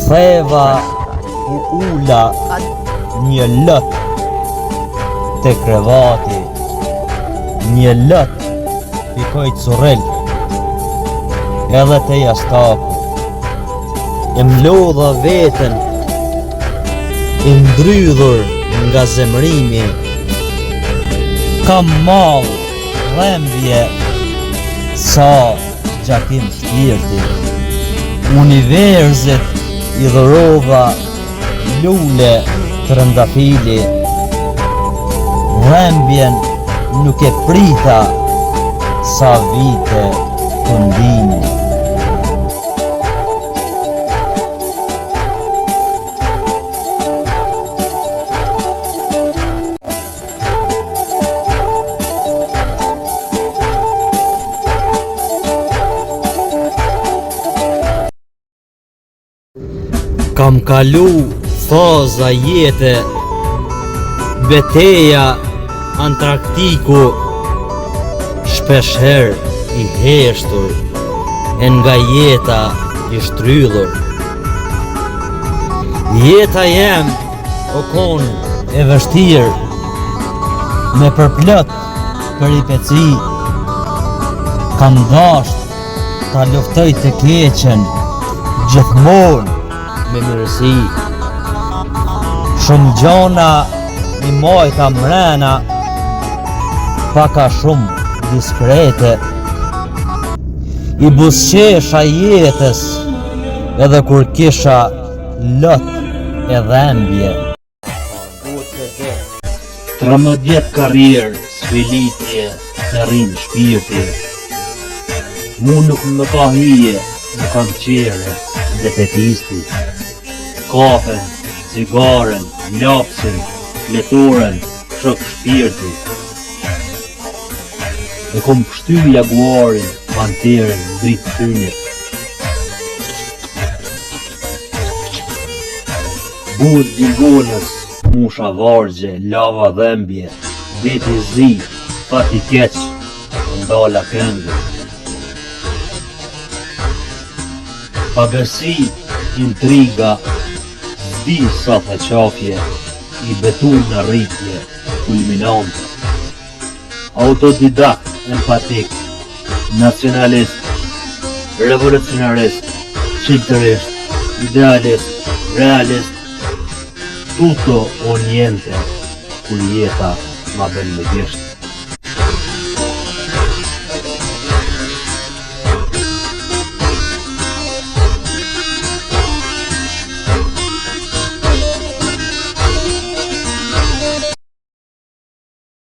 ktheva u ula një lët te krevati, një lët pikoj curel, edhe te jastaku. E mlodha veten, i ndrydhur nga zemrimi, kam mall, dhembje, sa gjakim shpirti. Universit i dhurova lule të rëndafili, dhembjen nuk e prita sa vite të ndini. Kam kalu faza jete, beteja Antarktiku, shpesher i heshtur, e nga jeta i shtrydhur. Jeta jem o kon e vështirë, me përplot peripeci, kam dasht ta luftoj të keqen, gjithmonë me mirësi. Shumë gjona i mojta mrena, paka shumë diskrete. I busqesha jetës, edhe kur kisha lot e dhembje. 13 vjet karrierë, sfilitje, të rinë shpirti. Mu nuk më ka hije, më kam qere, defetisti. Kafen, cigaren, lapsin, fletoren, shok shpirti. E kom pështy jaguarin, panterin, dritë thynit. Bud gjingonës, musha vargje, lava dhembje, veti zi, fati keq, ndala këngë. Pagësi, intriga, zdi sa të qafje, i betur në rritje, kulminante. Autodidakt, empatik, nacionalist, revolucionarist, qiltërist, idealist, realist, tutto o niente, kur jeta ma ben me gjeshtë.